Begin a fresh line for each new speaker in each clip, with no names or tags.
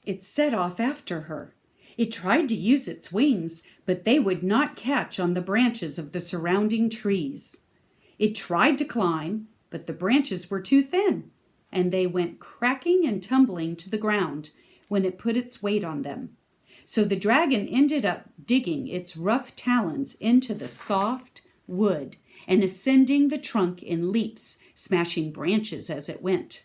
It set off after her. It tried to use its wings, but they would not catch on the branches of the surrounding trees. It tried to climb, but the branches were too thin, and they went cracking and tumbling to the ground when it put its weight on them. So the dragon ended up digging its rough talons into the soft wood and ascending the trunk in leaps, smashing branches as it went.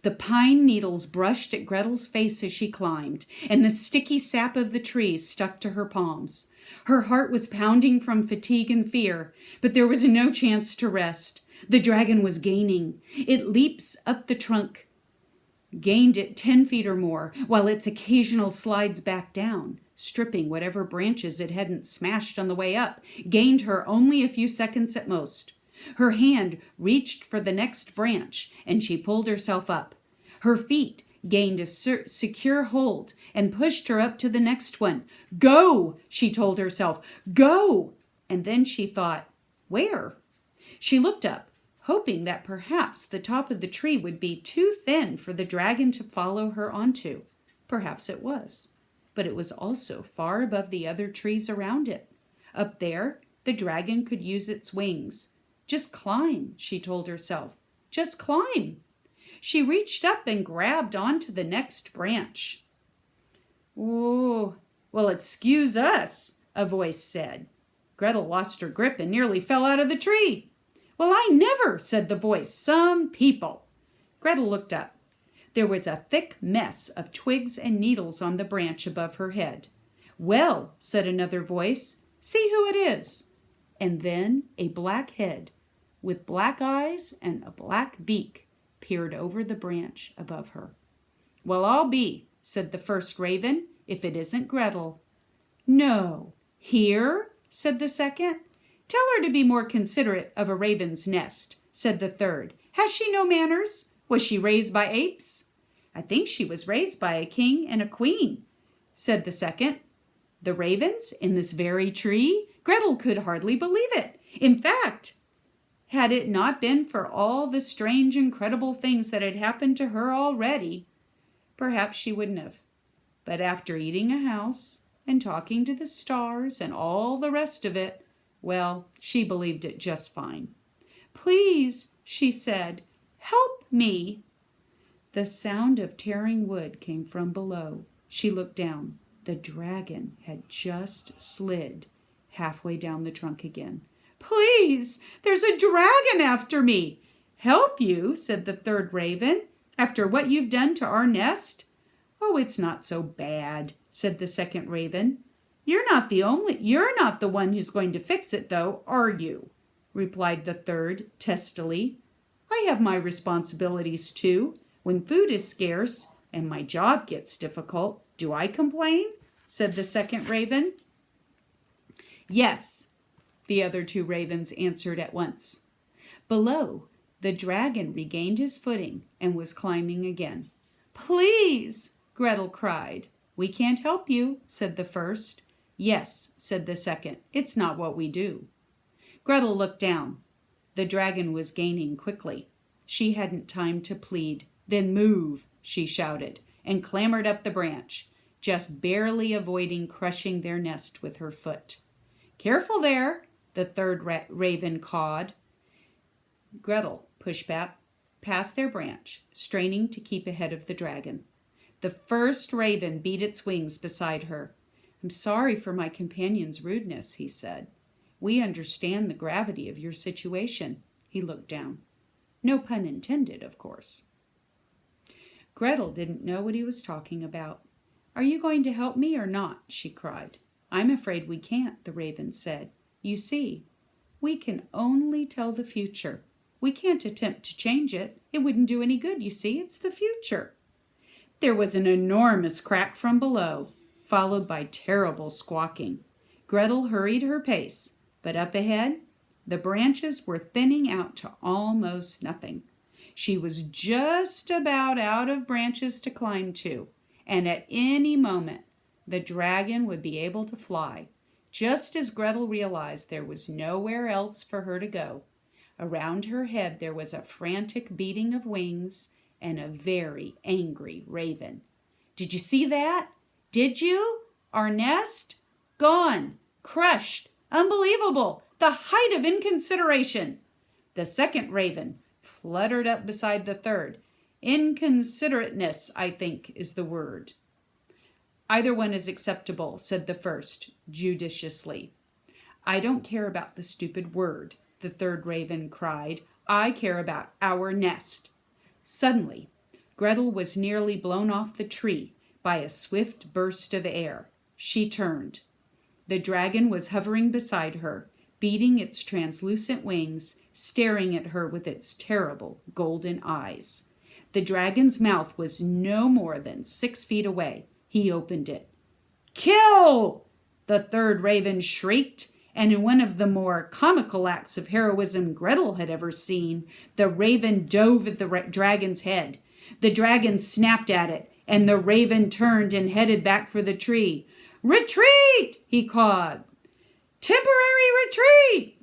The pine needles brushed at Gretel's face as she climbed, and the sticky sap of the trees stuck to her palms. Her heart was pounding from fatigue and fear, but there was no chance to rest. The dragon was gaining. It leaps up the trunk, gained it 10 feet or more, while its occasional slides back down, stripping whatever branches it hadn't smashed on the way up, gained her only a few seconds at most. Her hand reached for the next branch, and she pulled herself up. Her feet gained a secure hold and pushed her up to the next one. Go, she told herself, go! And then she thought, where? She looked up, hoping that perhaps the top of the tree would be too thin for the dragon to follow her onto. Perhaps it was, but it was also far above the other trees around it. Up there, the dragon could use its wings. Just climb, she told herself. Just climb. She reached up and grabbed onto the next branch. Oh, well, excuse us, a voice said. Gretel lost her grip and nearly fell out of the tree. Well, I never, said the voice. Some people. Gretel looked up. There was a thick mess of twigs and needles on the branch above her head. Well, said another voice, see who it is. And then a black head with black eyes and a black beak peered over the branch above her. Well, I'll be, said the first raven, if it isn't Gretel. No, here, said the second. Tell her to be more considerate of a raven's nest, said the third. Has she no manners? Was she raised by apes? I think she was raised by a king and a queen, said the second. The ravens in this very tree? Gretel could hardly believe it. In fact, had it not been for all the strange, incredible things that had happened to her already, perhaps she wouldn't have. But after eating a house and talking to the stars and all the rest of it, well, she believed it just fine. Please, she said, help me. The sound of tearing wood came from below. She looked down. The dragon had just slid halfway down the trunk again. Please, there's a dragon after me. Help you, said the third raven, after what you've done to our nest? Oh, it's not so bad, said the second raven. You're not the one who's going to fix it, though, are you? Replied the third testily. I have my responsibilities, too. When food is scarce and my job gets difficult, do I complain? Said the second raven. Yes, the other two ravens answered at once. Below, the dragon regained his footing and was climbing again. Please, Gretel cried. We can't help you, said the first. Yes, said the second. It's not what we do. Gretel looked down. The dragon was gaining quickly. She hadn't time to plead. Then move, she shouted, and clambered up the branch, just barely avoiding crushing their nest with her foot. Careful there, the third raven cawed. Gretel pushed back past their branch, straining to keep ahead of the dragon. The first raven beat its wings beside her. I'm sorry for my companion's rudeness, he said. We understand the gravity of your situation. He looked down. No pun intended, of course. Gretel didn't know what he was talking about. Are you going to help me or not? She cried. I'm afraid we can't, the raven said. You see, we can only tell the future. We can't attempt to change it. It wouldn't do any good, you see. It's the future. There was an enormous crack from below, followed by terrible squawking. Gretel hurried her pace, but up ahead, the branches were thinning out to almost nothing. She was just about out of branches to climb to, and at any moment, the dragon would be able to fly, just as Gretel realized there was nowhere else for her to go. Around her head there was a frantic beating of wings and a very angry raven. Did you see that? Did you? Our nest? Gone. Crushed. Unbelievable. The height of inconsideration. The second raven fluttered up beside the third. Inconsiderateness, I think, is the word. Either one is acceptable, said the first, judiciously. I don't care about the stupid word, the third raven cried. I care about our nest. Suddenly, Gretel was nearly blown off the tree by a swift burst of air. She turned. The dragon was hovering beside her, beating its translucent wings, staring at her with its terrible golden eyes. The dragon's mouth was no more than 6 feet away. He opened it. Kill! The third raven shrieked, and in one of the more comical acts of heroism Gretel had ever seen, the raven dove at the dragon's head. The dragon snapped at it, and the raven turned and headed back for the tree. Retreat! He called. Temporary retreat!